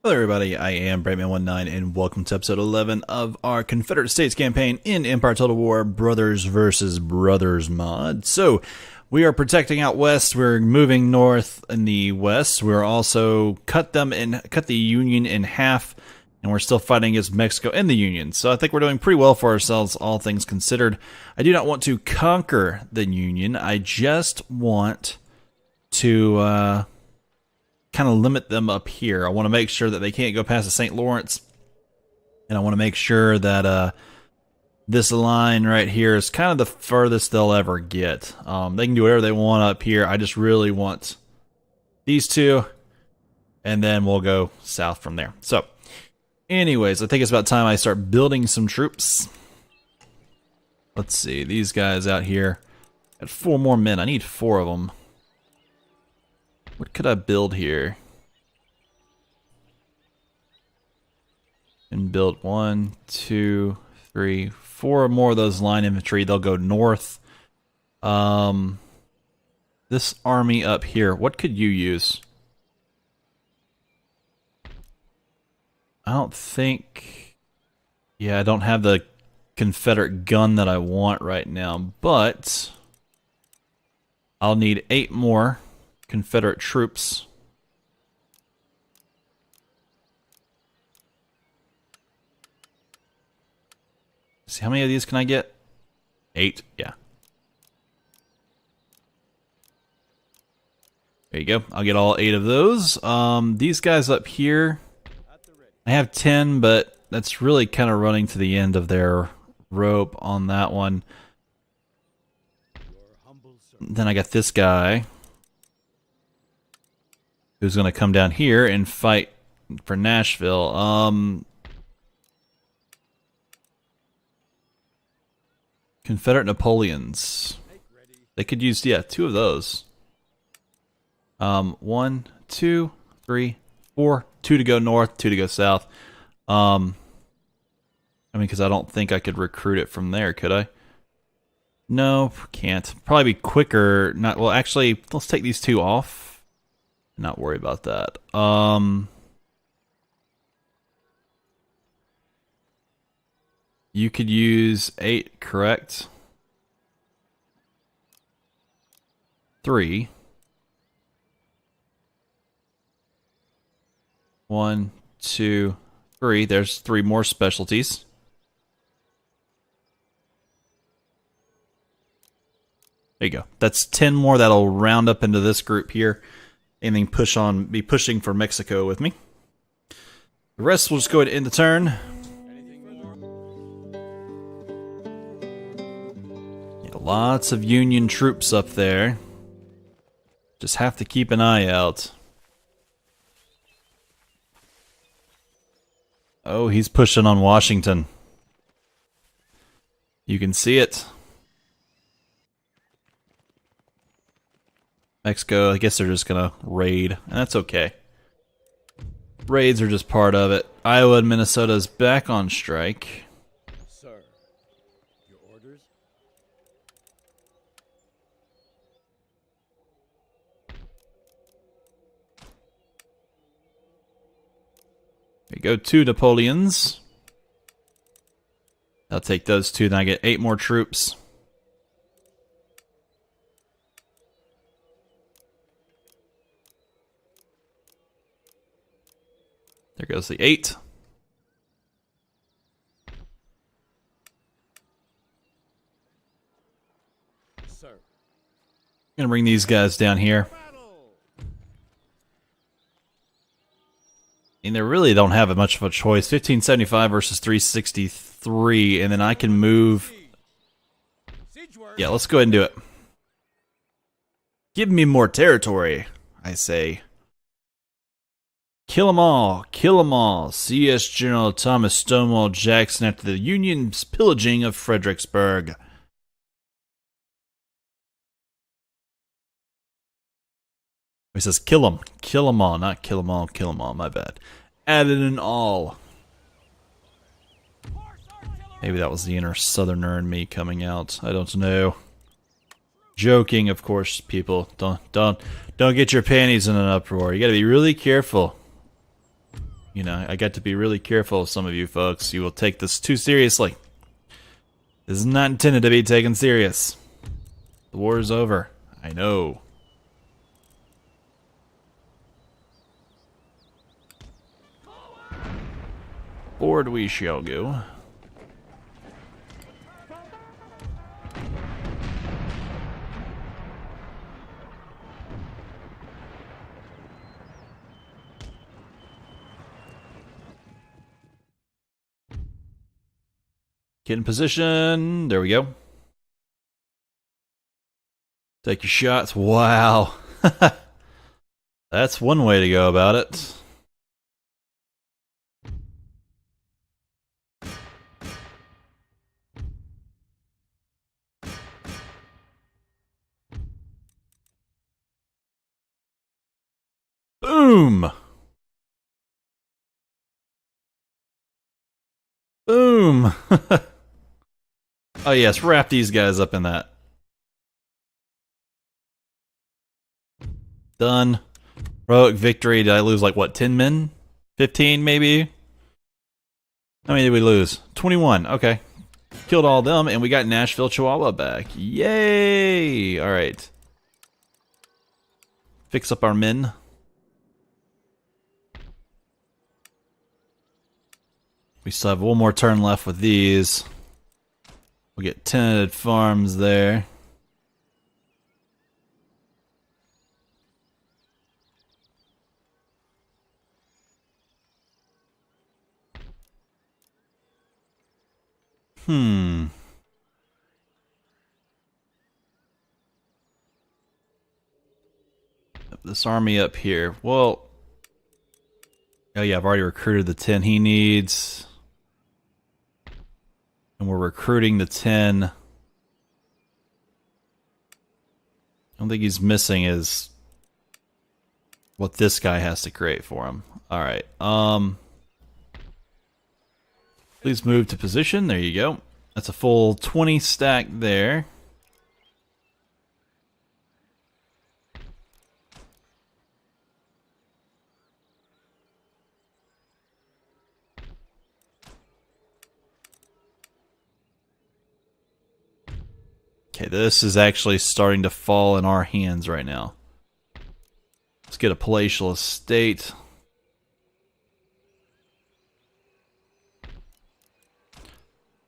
Hello everybody, I am Brightman19 and welcome to episode 11 of our Confederate States campaign in Empire Total War Brothers vs. Brothers mod. So, we are protecting out west, we're moving north in the west, we're also cut the Union in half, and we're still fighting against Mexico and the Union. So I think we're doing pretty well for ourselves, all things considered. I do not want to conquer the Union, I just want to kind of limit them up here. I want to make sure that they can't go past the St. Lawrence, and I want to make sure that this line right here is kind of the furthest they'll ever get. They can do whatever they want up here. I just really want these two, and then we'll go south from there. So, anyways, I think it's about time I start building some troops. Let's see, these guys out here. Got 4 more men. I need 4 of them. What could I build here? And build 1, 2, 3, 4 more of those line infantry. They'll go north. This army up here, what could you use? I don't think... Yeah, I don't have the Confederate gun that I want right now, but I'll need 8 more Confederate troops. See, how many of these can I get? 8, yeah. There you go. I'll get all 8 of those. These guys up here, I have 10, but that's really kind of running to the end of their rope on that one. Then I got this guy, who's going to come down here and fight for Nashville. Confederate Napoleons. They could use, yeah, 2 of those. 1, 2, 3, 4. 2 to go north, 2 to go south. I mean, because I don't think I could recruit it from there, could I? No, can't. Probably be quicker. Not well. Actually, let's take these 2 off. Not worry about that. You could use 8, correct? 3. 1, 2, 3. There's 3 more specialties. There you go. That's 10 more that'll round up into this group here. And then be pushing for Mexico with me. The rest will just go ahead and end the turn. Yeah, lots of Union troops up there. Just have to keep an eye out. Oh, he's pushing on Washington. You can see it. Mexico, I guess they're just gonna raid, and that's okay. Raids are just part of it. Iowa and Minnesota is back on strike. Sir, your orders? There you go, 2 Napoleons. I'll take those 2, then I get 8 more troops. There goes the 8. Sir. I'm gonna bring these guys down here. And they really don't have much of a choice. 1575 versus 363, and then I can move. Yeah, let's go ahead and do it. Give me more territory, I say. Kill 'em all, kill 'em all. C.S. General Thomas Stonewall Jackson after the Union's pillaging of Fredericksburg. He says kill 'em all, not kill 'em all, my bad. Added an all. Maybe that was the inner southerner in me coming out, I don't know. Joking, of course, people. Don't get your panties in an uproar. You gotta be really careful. You know, I got to be really careful of some of you folks. You will take this too seriously. This is not intended to be taken serious. The war is over. I know. Forward we shall go. Get in position. There we go. Take your shots. Wow. That's one way to go about it. Boom! Boom! Oh yes, wrap these guys up in that. Done. Heroic victory. Did I lose like what, 10 men? 15 maybe? How many did we lose? 21. Okay. Killed all of them and we got Nashville, Chihuahua back. Yay! Alright. Fix up our men. We still have one more turn left with these. We'll get tenanted farms there. This army up here. Well, oh yeah, I've already recruited the 10 he needs. And we're recruiting the 10. I don't think he's missing is what this guy has to create for him. Alright, please move to position. There you go. That's a full 20 stack there. Okay, this is actually starting to fall in our hands right now. Let's get a palatial estate.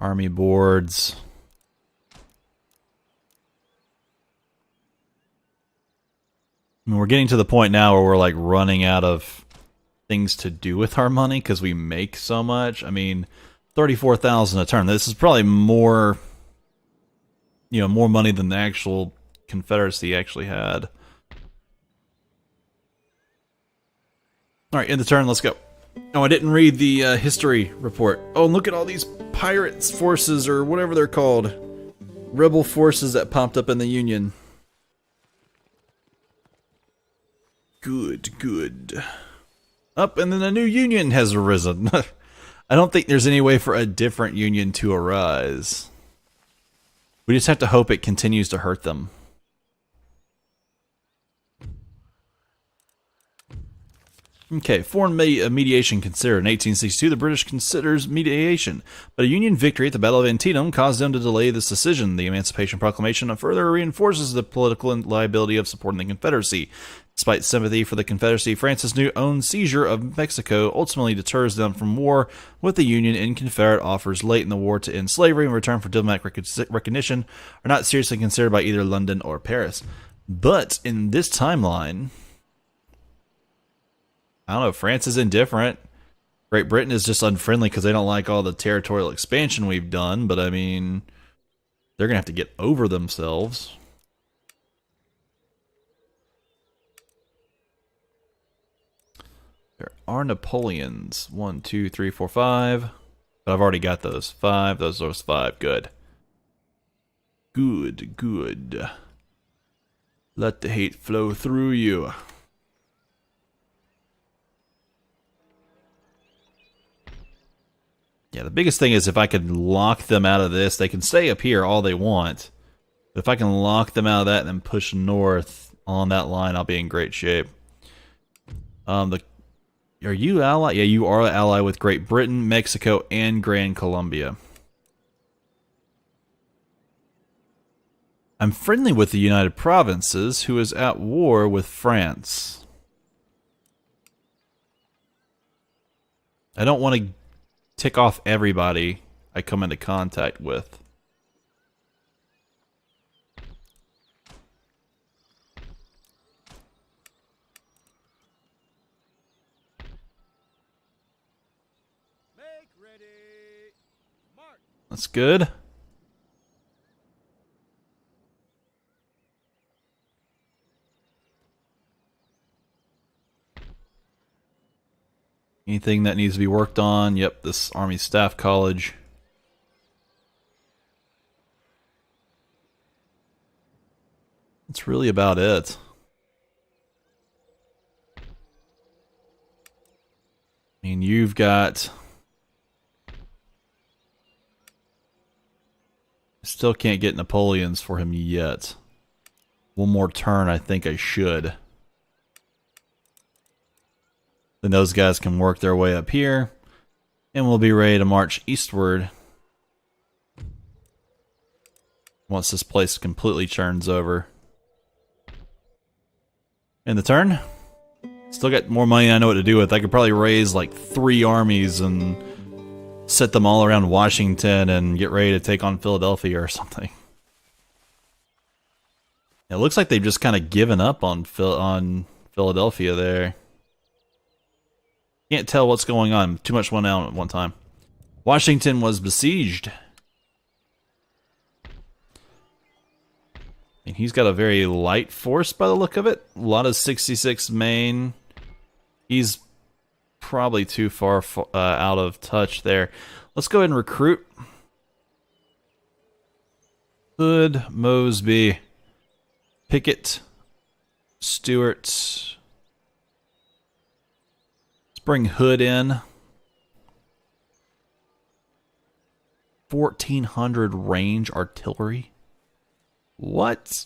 Army boards. I mean, we're getting to the point now where we're like running out of things to do with our money because we make so much. I mean, 34,000 a turn. This is probably more, you know, more money than the actual Confederacy actually had. Alright, end the turn, let's go. Oh, I didn't read the history report. Oh, and look at all these pirates forces, or whatever they're called. Rebel forces that popped up in the Union. Good, good. Up, and then a new Union has arisen. I don't think there's any way for a different Union to arise. We just have to hope it continues to hurt them. Okay, foreign mediation considered. In 1862, the British considers mediation, but a Union victory at the Battle of Antietam caused them to delay this decision. The Emancipation Proclamation further reinforces the political liability of supporting the Confederacy. Despite sympathy for the Confederacy, France's new own seizure of Mexico ultimately deters them from war with the Union, and Confederate offers late in the war to end slavery in return for diplomatic recognition are not seriously considered by either London or Paris. But in this timeline, I don't know, France is indifferent. Great Britain is just unfriendly because they don't like all the territorial expansion we've done, but I mean, they're going to have to get over themselves. There are Napoleons. 1, 2, 3, 4, 5. But I've already got those. 5. Those 5. Good. Good, good. Let the hate flow through you. Yeah, the biggest thing is if I can lock them out of this, they can stay up here all they want. But if I can lock them out of that and then push north on that line, I'll be in great shape. Are you ally? Yeah, you are an ally with Great Britain, Mexico, and Grand Colombia. I'm friendly with the United Provinces, who is at war with France. I don't want to tick off everybody I come into contact with. Make ready. March. That's good. Anything that needs to be worked on? Yep, this Army Staff College. That's really about it. I mean, you've got... Still can't get Napoleons for him yet. One more turn, I think I should. Then those guys can work their way up here. And we'll be ready to march eastward. Once this place completely turns over. And the turn? Still got more money I know what to do with. I could probably raise like 3 armies and set them all around Washington and get ready to take on Philadelphia or something. It looks like they've just kind of given up on Philadelphia there. Can't tell what's going on. Too much went out at one time. Washington was besieged. And he's got a very light force by the look of it. A lot of 66 main. He's probably too far out of touch there. Let's go ahead and recruit. Hood, Mosby, Pickett, Stewart. Bring Hood in. 1,400 range artillery. What?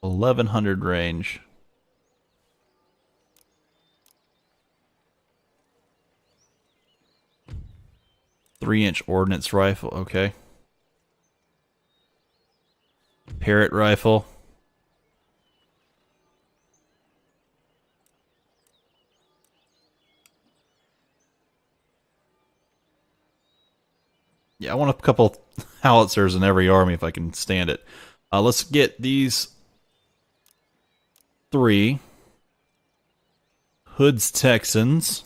1,100 range. Three-inch ordnance rifle. Okay. Parrott rifle. Yeah, I want a couple howitzers in every army if I can stand it. Let's get these 3. Hood's Texans.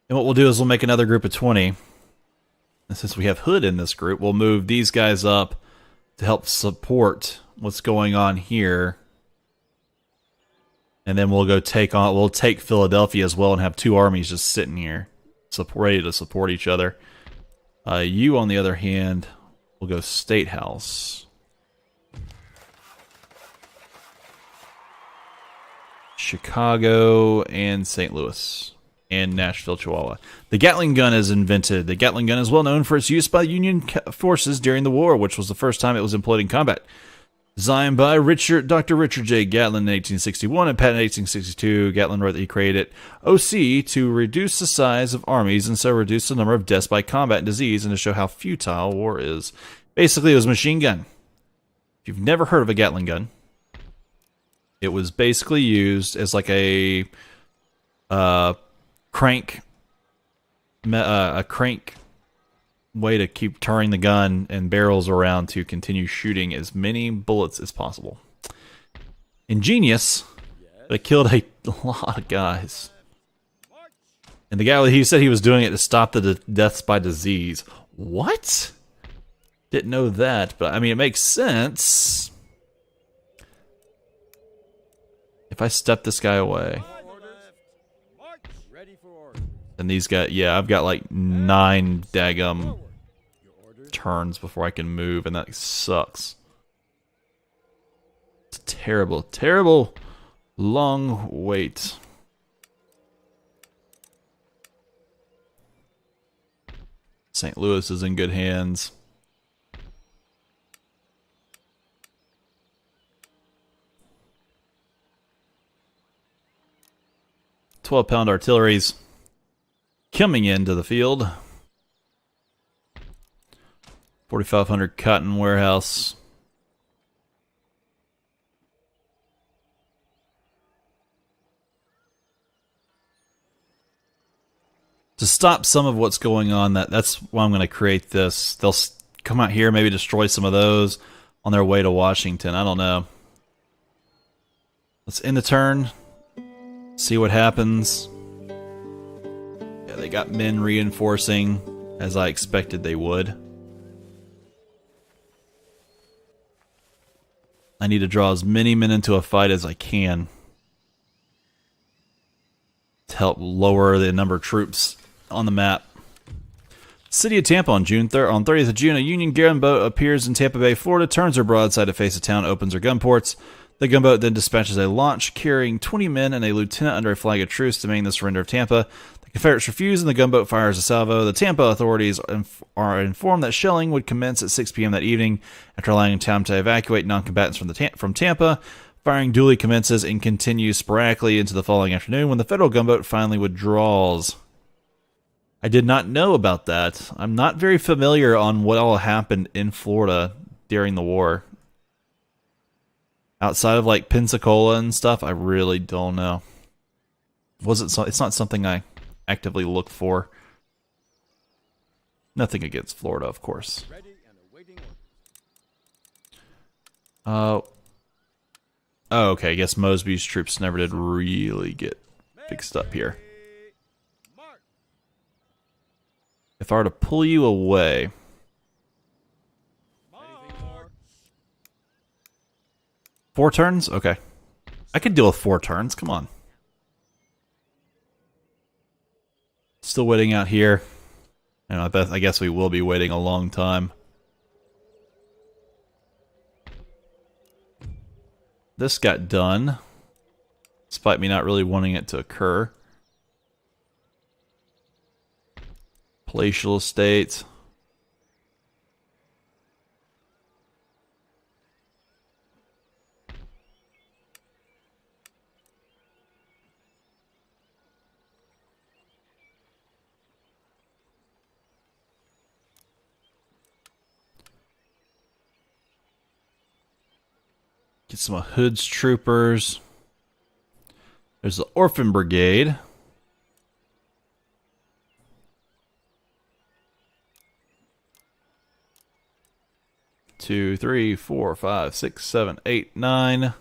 And what we'll do is we'll make another group of 20. And since we have Hood in this group, we'll move these guys up to help support what's going on here. And then we'll take Philadelphia as well and have 2 armies just sitting here. Ready to support each other. You, on the other hand, will go State House. Chicago and St. Louis. And Nashville, Chihuahua. The Gatling gun is invented. The Gatling gun is well known for its use by Union forces during the war, which was the first time it was employed in combat. Designed by Dr. Richard J. Gatlin in 1861 and patented in 1862, Gatlin wrote that he created OC to reduce the size of armies and so reduce the number of deaths by combat and disease and to show how futile war is. Basically, it was a machine gun. If you've never heard of a Gatling gun, it was basically used as like a crank way to keep turning the gun and barrels around to continue shooting as many bullets as possible. Ingenious, but it killed a lot of guys. And the guy, he said he was doing it to stop the deaths by disease. What? Didn't know that, but I mean, it makes sense. If I step this guy away. And these guys, yeah, I've got like 9 daggum turns before I can move, and that sucks. It's a terrible, terrible long wait. St. Louis is in good hands. 12-pound artillery's coming into the field. 4,500 cotton warehouse. To stop some of what's going on, that's why I'm going to create this. They'll come out here, maybe destroy some of those on their way to Washington. I don't know. Let's end the turn. See what happens. Yeah, they got men reinforcing, as I expected they would. I need to draw as many men into a fight as I can to help lower the number of troops on the map. City of Tampa on 30th of June, a Union gunboat appears in Tampa Bay, Florida, turns her broadside to face the town, opens her gun ports. The gunboat then dispatches a launch carrying 20 men and a lieutenant under a flag of truce, demanding the surrender of Tampa. The Confederates refuse and the gunboat fires a salvo. The Tampa authorities are informed that shelling would commence at 6 p.m. that evening. After allowing time to evacuate non-combatants from Tampa, firing duly commences and continues sporadically into the following afternoon when the federal gunboat finally withdraws. I did not know about that. I'm not very familiar on what all happened in Florida during the war. Outside of like Pensacola and stuff, I really don't know. It's not something I actively look for. Nothing against Florida, of course. Oh, okay. I guess Mosby's troops never did really get fixed up here. If I were to pull you away... Four turns? Okay. I could deal with 4 turns. Come on. Still waiting out here. You know, I guess we will be waiting a long time. This got done, despite me not really wanting it to occur. Palatial estate. Get some of Hood's troopers. There's the Orphan Brigade. Two, 3, 4, 5, 6, 7, 8, 9,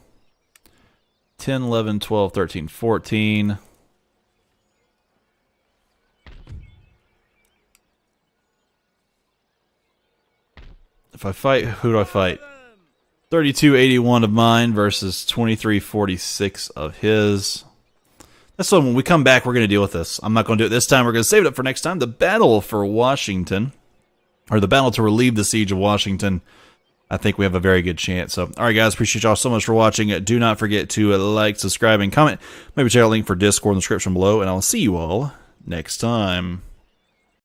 10, 11, 12, 13, 14. If I fight, who do I fight? 3281 of mine versus 2346 of his. That's when we come back, we're going to deal with this. I'm not going to do it this time. We're going to save it up for next time. The battle for Washington, or the battle to relieve the siege of Washington. I think we have a very good chance. So, all right, guys, appreciate y'all so much for watching. Do not forget to like, subscribe, and comment. Maybe check out the link for Discord in the description below, and I'll see you all next time.